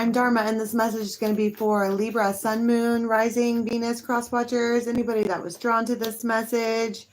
I'm Dharma, and this message is going to be for Libra, Sun, Moon, Rising, Venus, cross watchers, anybody that was drawn to this message.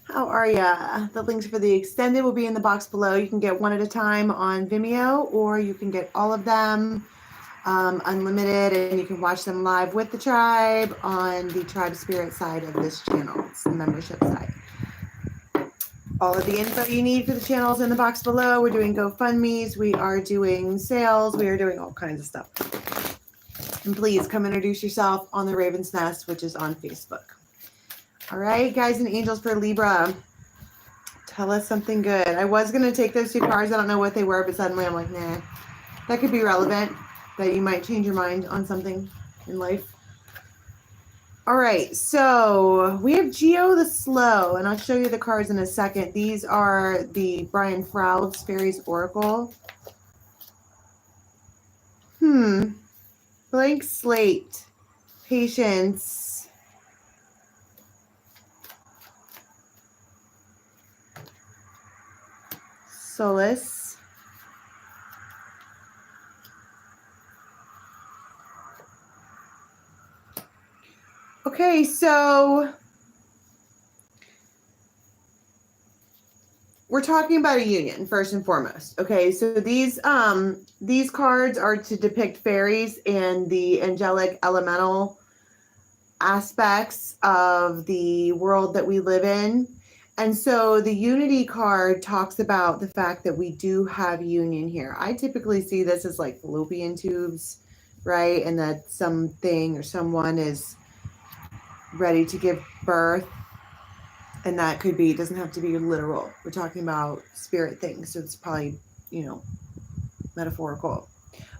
How are ya? The links for the extended will be in the box below. You can get one at a time on Vimeo, or you can get all of them unlimited, and you can watch them live with the tribe on the tribe spirit side of this channel. It's the membership side. All of the info you need for the channels in the box below. We're doing GoFundMes. We are doing sales. We are doing all kinds of stuff. And please come introduce yourself on the Raven's Nest, which is on Facebook. All right, guys and angels for Libra. Tell us something good. I was going to take those two cards. I don't know what they were, but suddenly I'm like, nah. That could be relevant, that you might change your mind on something in life. All right, so we have Geo the Slow, and I'll show you the cards in a second. These are the Brian Froud's Fairies Oracle. Blank slate, patience, solace, okay, so we're talking about a union first and foremost. Okay, so these cards are to depict fairies and the angelic elemental aspects of the world that we live in. And so the unity card talks about the fact that we do have union here. I typically see this as like fallopian tubes, right? And that something or someone is ready to give birth, and that could be, it doesn't have to be literal. We're talking about spirit things, so it's probably, metaphorical.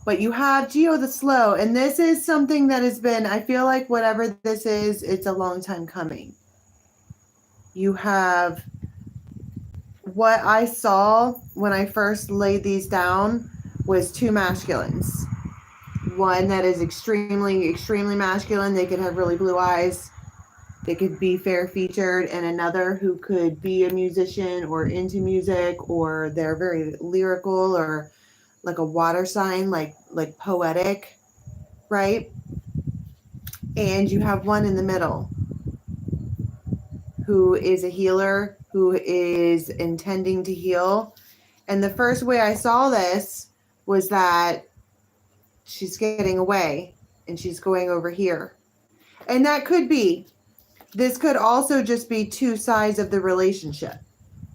But you have Geo the Slow, and this is something that has been, I feel like whatever this is, it's a long time coming. You have, what I saw when I first laid these down was two masculines. One that is extremely, extremely masculine. They could have really blue eyes. They could be fair featured, and another who could be a musician or into music, or they're very lyrical, or like a water sign, like poetic, right? And you have one in the middle who is a healer, who is intending to heal. And the first way I saw this was that she's getting away and she's going over here. And that could be, this could also just be two sides of the relationship.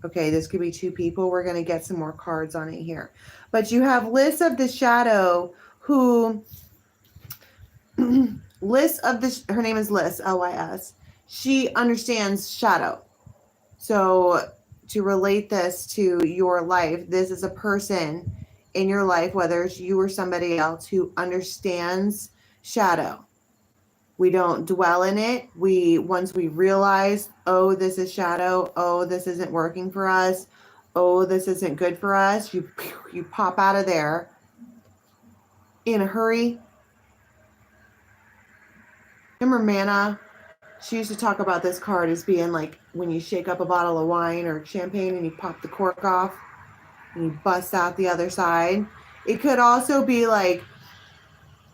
Okay, this could be two people. We're going to get some more cards on it here. But you have Liz of the Shadow, who, her name is Liz, L-Y-S. She understands shadow. So to relate this to your life, this is a person in your life, whether it's you or somebody else, who understands shadow. We don't dwell in it. Once we realize, oh, this is shadow. Oh, this isn't working for us. Oh, this isn't good for us. You pop out of there in a hurry. Remember Manna? She used to talk about this card as being like when you shake up a bottle of wine or champagne and you pop the cork off and you bust out the other side. It could also be like,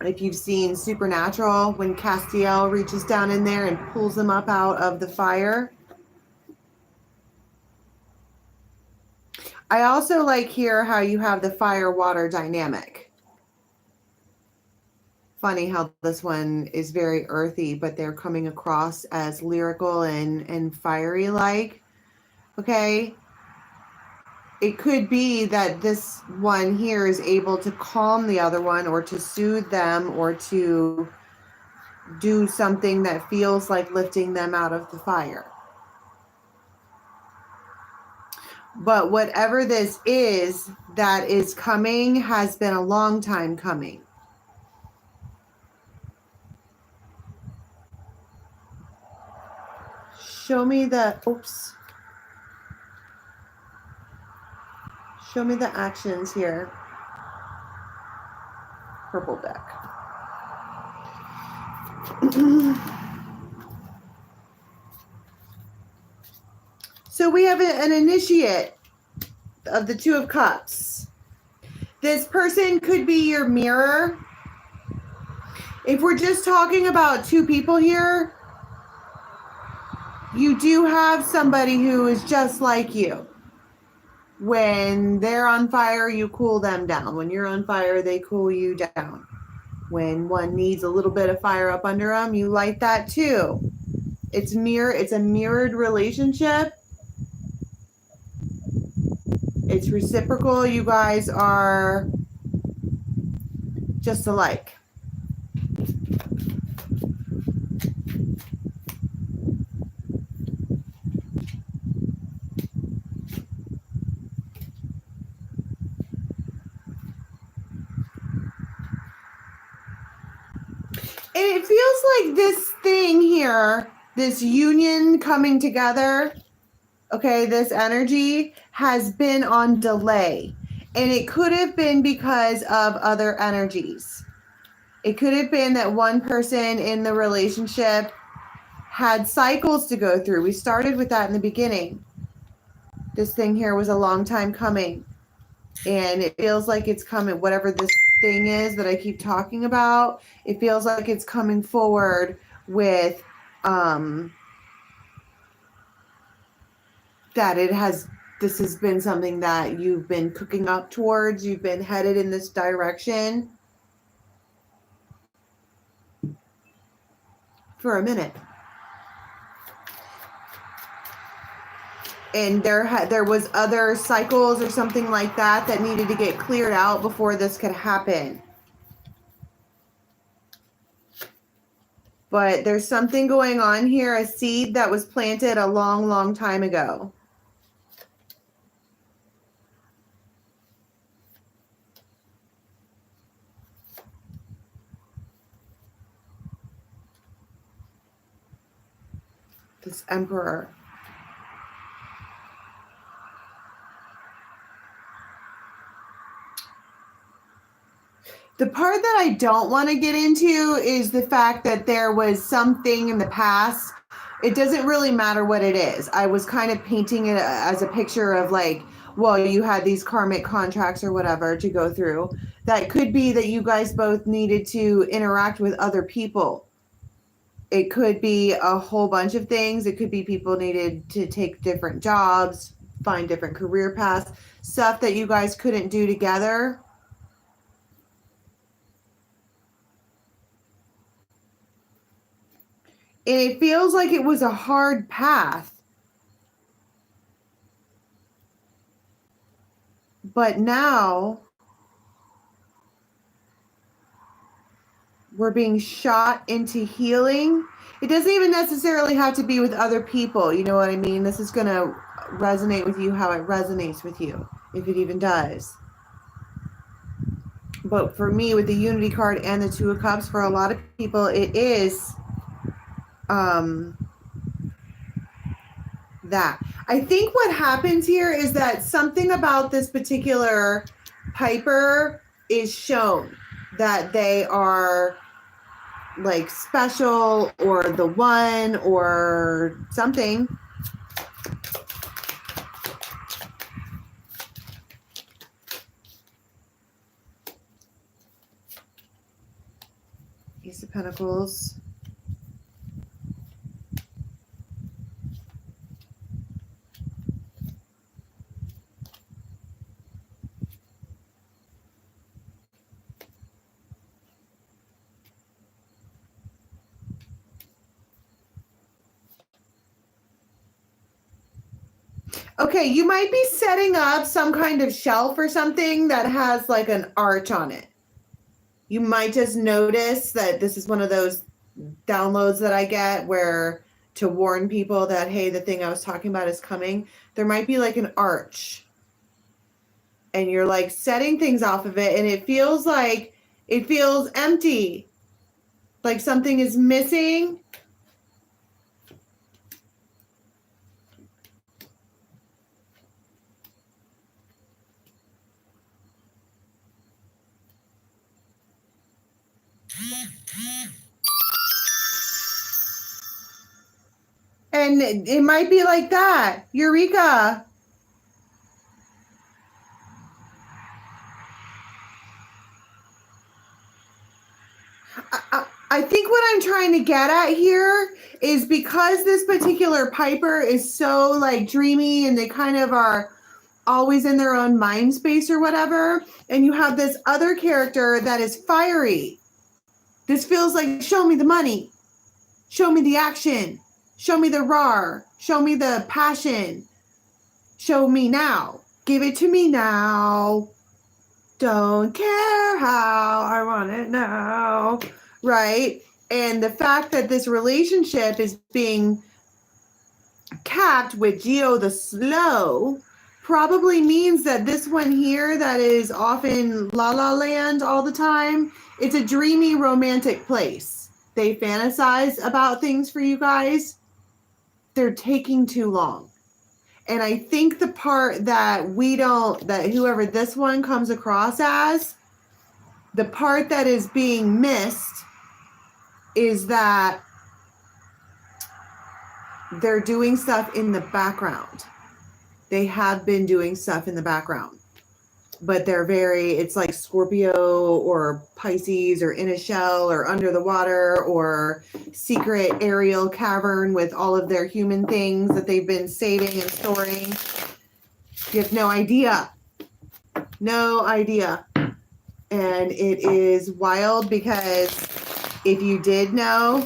if you've seen Supernatural, when Castiel reaches down in there and pulls them up out of the fire. I also like here how you have the fire-water dynamic. Funny how this one is very earthy, but they're coming across as lyrical and fiery-like. Okay? It could be that this one here is able to calm the other one, or to soothe them, or to do something that feels like lifting them out of the fire. But whatever this is that is coming has been a long time coming. Show me the, show me the actions here. Purple deck. So we have an initiate of the Two of Cups. This person could be your mirror. If we're just talking about two people here, you do have somebody who is just like you. When they're on fire, you cool them down. When you're on fire, they cool you down. When one needs a little bit of fire up under them, you light that too. It's a mirrored relationship. It's reciprocal. You guys are just alike. And it feels like this thing here, this union coming together, okay, this energy has been on delay. And it could have been because of other energies. It could have been that one person in the relationship had cycles to go through. We started with that in the beginning. This thing here was a long time coming. And it feels like it's coming, whatever this thing is that I keep talking about, it feels like it's coming forward with that this has been something that you've been cooking up towards, you've been headed in this direction for a minute. And there was other cycles or something like that that needed to get cleared out before this could happen. But there's something going on here, a seed that was planted a long, long time ago. This Emperor. The part that I don't want to get into is the fact that there was something in the past. It doesn't really matter what it is. I was kind of painting it as a picture of like, well, you had these karmic contracts or whatever to go through. That could be that you guys both needed to interact with other people. It could be a whole bunch of things. It could be people needed to take different jobs, find different career paths, stuff that you guys couldn't do together. And it feels like it was a hard path. But now we're being shot into healing. It doesn't even necessarily have to be with other people. You know what I mean? This is going to resonate with you how it resonates with you, if it even does. But for me, with the Unity card and the Two of Cups, for a lot of people, it is that. I think what happens here is that something about this particular Piper is shown, that they are like special or the one or something. Ace of Pentacles. Okay, you might be setting up some kind of shelf or something that has like an arch on it. You might just notice that this is one of those downloads that I get where to warn people that, hey, the thing I was talking about is coming. There might be like an arch. And you're like setting things off of it, and it feels empty. Like something is missing. And it might be like that. Eureka. I think what I'm trying to get at here is because this particular Piper is so like dreamy and they kind of are always in their own mind space or whatever, and you have this other character that is fiery. This feels like, show me the money, show me the action, show me the raw, show me the passion, show me now, give it to me now, don't care how, I want it now, right? And the fact that this relationship is being capped with Geo the Slow probably means that this one here that is often La La Land all the time, it's a dreamy romantic place. They fantasize about things for you guys. They're taking too long. And I think the part that that whoever this one comes across as, the part that is being missed is that they're doing stuff in the background. They have been doing stuff in the background, but it's like Scorpio or Pisces or in a shell or under the water or secret aerial cavern with all of their human things that they've been saving and storing. You have no idea. No idea. And it is wild because if you did know,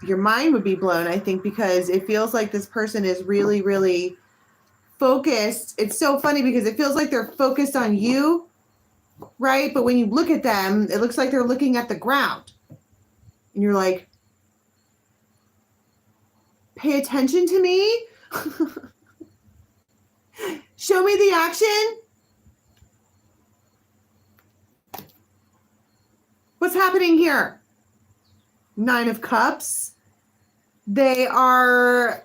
your mind would be blown, I think, because it feels like this person is really, really focused. It's so funny because it feels like they're focused on you, right? But when you look at them, it looks like they're looking at the ground. And you're like, pay attention to me? Show me the action? What's happening here? 9 of Cups. They are,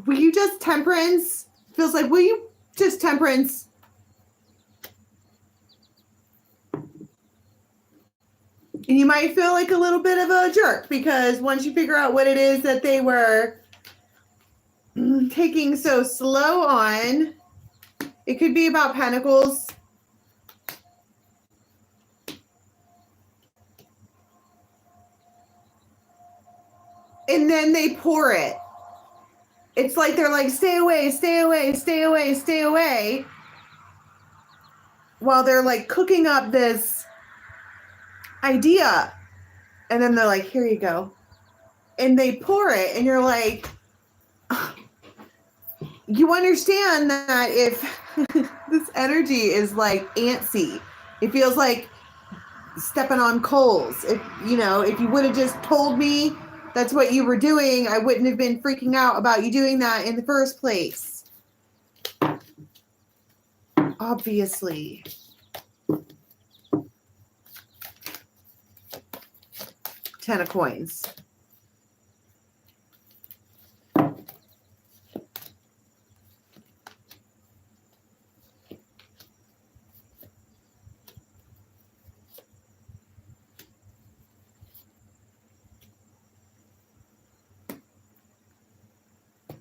will you just temperance? Feels like, will you just temperance? And you might feel like a little bit of a jerk because once you figure out what it is that they were taking so slow on, it could be about Pentacles. And then they pour it. It's like they're like, stay away, stay away, stay away, stay away. While they're like cooking up this idea. And then they're like, here you go. And they pour it. And you're like, you understand that if this energy is like antsy, it feels like stepping on coals. If you would have just told me that's what you were doing, I wouldn't have been freaking out about you doing that in the first place. Obviously. Ten of Coins.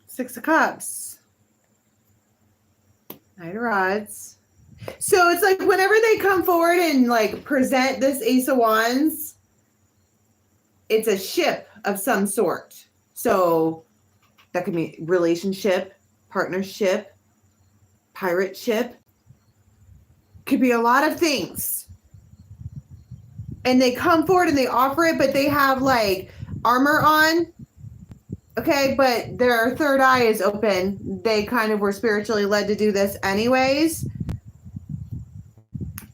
Six of Cups. Knight of Rods. So it's like whenever they come forward and like present this Ace of Wands, it's a ship of some sort. So that could be relationship, partnership, pirate ship. Could be a lot of things. And they come forward and they offer it, but they have like armor on. Okay, but their third eye is open. They kind of were spiritually led to do this anyways.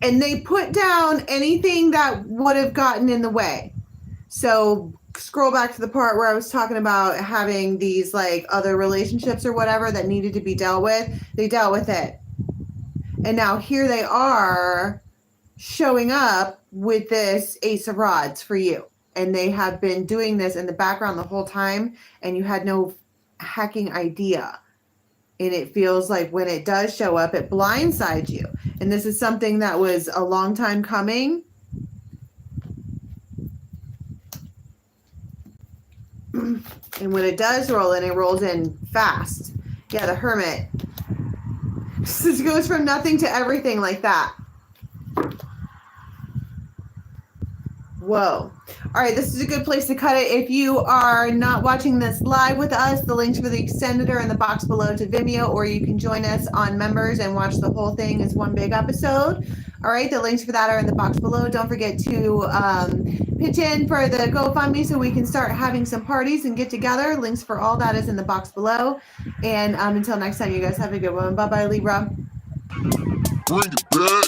And they put down anything that would have gotten in the way. So scroll back to the part where I was talking about having these like other relationships or whatever that needed to be dealt with. They dealt with it. And now here they are showing up with this Ace of Rods for you. And they have been doing this in the background the whole time, and you had no hacking idea. And it feels like when it does show up, it blindsides you. And this is something that was a long time coming. And when it does roll in, it rolls in fast. Yeah, the Hermit. It goes from nothing to everything like that. Whoa. All right, this is a good place to cut it. If you are not watching this live with us, the links for the extended are in the box below to Vimeo, or you can join us on members and watch the whole thing as one big episode. All right, the links for that are in the box below. Don't forget to pitch in for the GoFundMe so we can start having some parties and get together. Links for all that is in the box below. And until next time, you guys have a good one. Bye-bye, Libra. Bring it back.